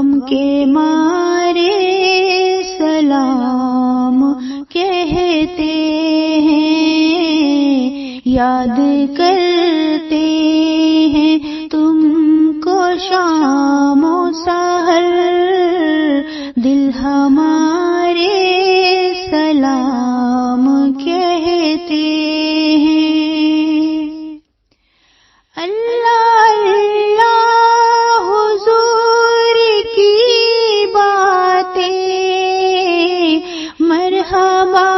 غم کے مارے سلام کہتے ہیں، یاد کرتے ہیں تم کو شام و سحر، دل ہمارے سلام کہتے ہیں۔ اللہ اللہ حضور کی باتیں، مرحبا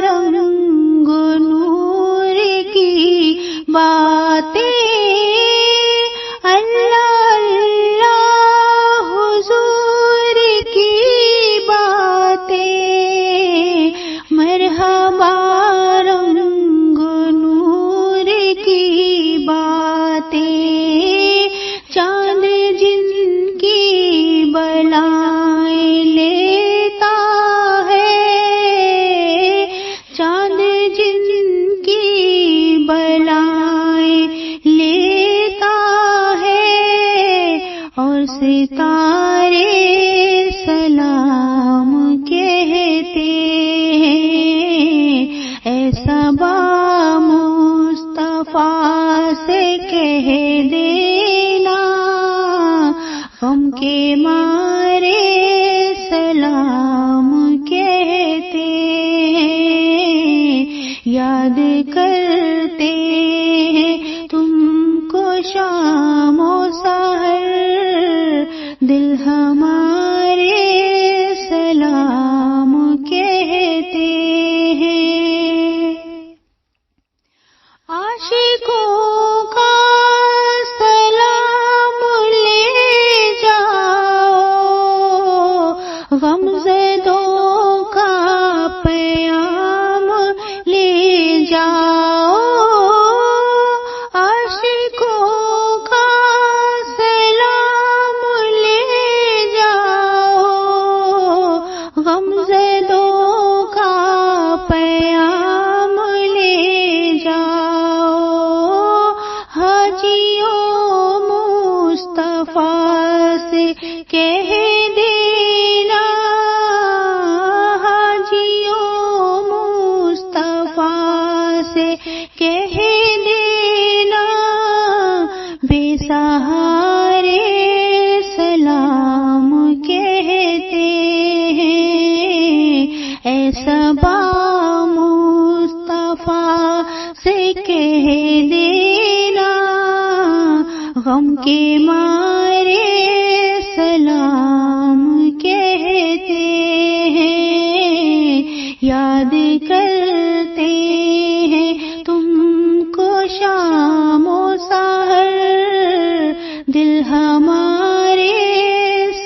رنگ نور کی باتیں، اللہ اللہ حضور کی باتیں، مرحبا رنگ نور کی باتیں، چاند جن کی بلائیں لیتا ہے، چاند جن کی بلائیں لیتا ہے، اور ستارے سلام کہتے ہیں، ایسا با مصطفیٰ سے کہہ دینا، غم کے مارے سلام کہتے ہیں، یاد کرتے ہیں تم کو شام و سحر، دل ہمارے سلام کہتے ہیں۔ عاشقوں کا سلام لے جاؤ، غمزدوں کا پیام لے جاؤ، عاشقوں کا سلام لے جاؤ، غمزدوں کا پیام لے جاؤ، حاجیوں مصطفیٰ سے کہہ دینا، حاجیوں مصطفیٰ سے کہہ دینا، بے سہارے سلام کہتے ہیں، ایسا با مصطفیٰ سے کہہ دینا، غم کے مارے سلام کہتے ہیں، یاد کرتے ہیں تم کو شام و سحر، دل ہمارے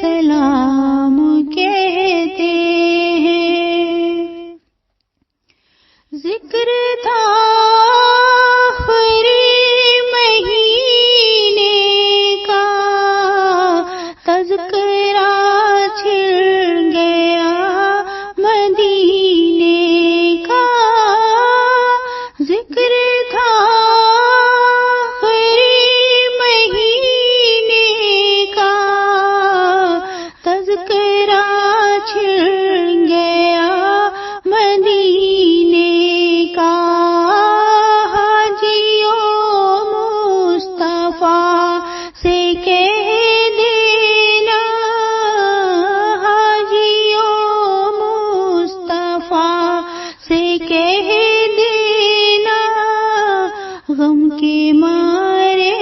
سلام کہتے ہیں۔ ذکر تھا آخری مہینے کا، تذکرہ چھڑ گیا مدینے کا، ذکر تھا آخری مہینے کا، تذکرہ چھڑ گیا مدینے کا، حاجیوں مصطفیٰ سے کہہ دینا، حاجیوں مصطفیٰ سے کہہ دینا، غم کے مارے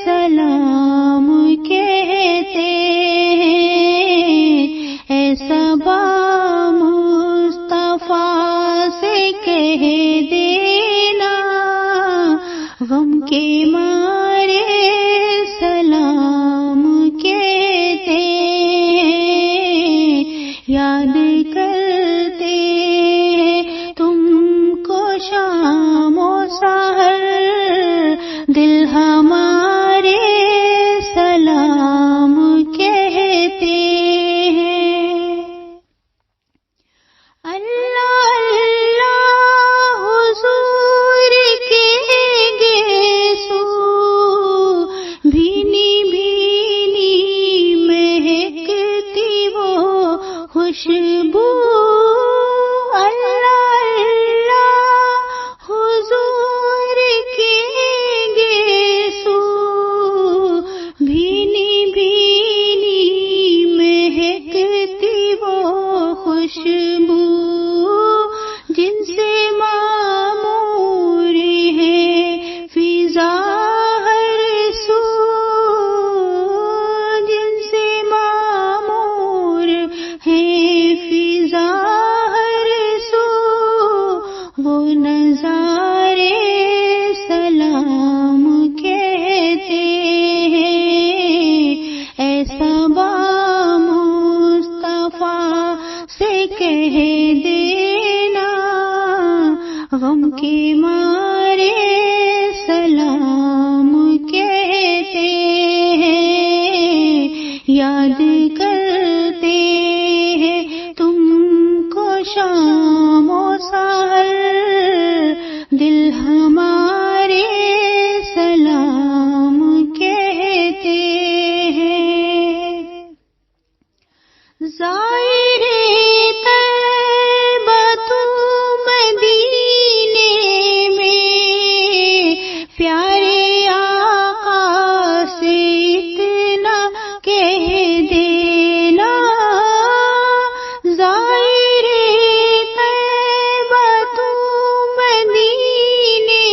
سلام کہتے ہیں، ایسا با مصطفیٰ سے کہہ دینا، غم کے مارے سلام کہتے ہیں، یاد کرتے ہیں تم کو شام و سحر، دل ہمارے سلام کہتے ہیں۔ اللہ اللہ حضور کے گیسو کے مارے سلام کہتے ہیں، یاد کرتے ہیں تم کو شام و سحر، دل ہمارے سلام کہتے ہیں۔ ظاہر طیبہ تو مدینے میں، پیارے آقا سے اتنا کہہ دینا، ظاہر طیبہ تو مدینے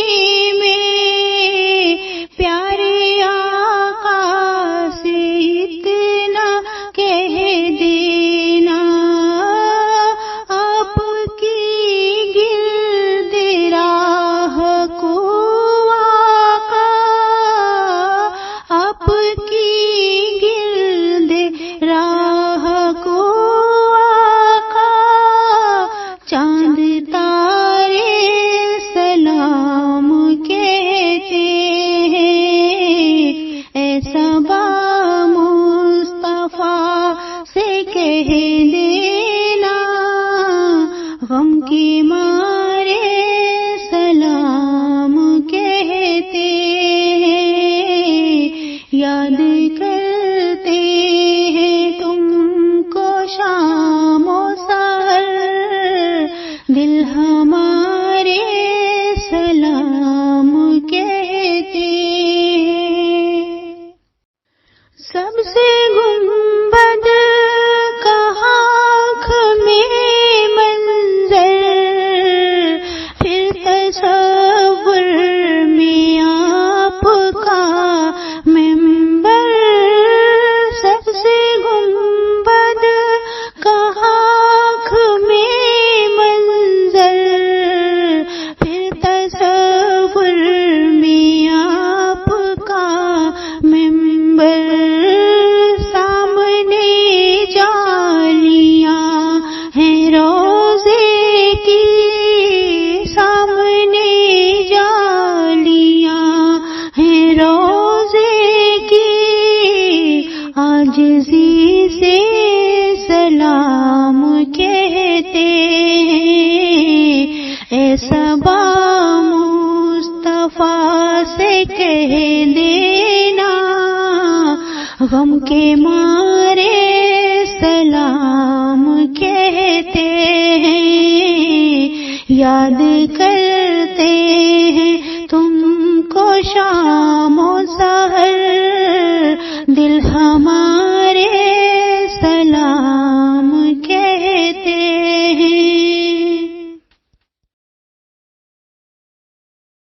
میں، پیارے آقا سے اتنا کہہ دینا، آپ کی گرد راہ کو آقا، آپ کی گرد راہ کو آقا، چاند تارے سلام کہتے ہیں، ایسا با مصطفیٰ سے کہہ دینا، غم کے مارے سلام کہتے ہیں، یاد کرتے ہیں تم کو شام و سحر، دل ہمارے سلام کہتے ہیں۔ سب سے گنبد کہاں میں منظر، پھر تصور میں آپ کا ممبر، سب سے گنبد کہاں میں منظر، پھر تصور میں آپ کا ممبر، سامنے جالیاں ہیں روزے کی، سامنے جالیاں ہیں روزے کی، عاجزی سے سلام کہتے ہیں، ایسا با مصطفیٰ سے کہہ دینا، غم کے مارے سلام کہتے ہیں، یاد کرتے ہیں تم کو شام و سحر، دل ہمارے سلام کہتے ہیں۔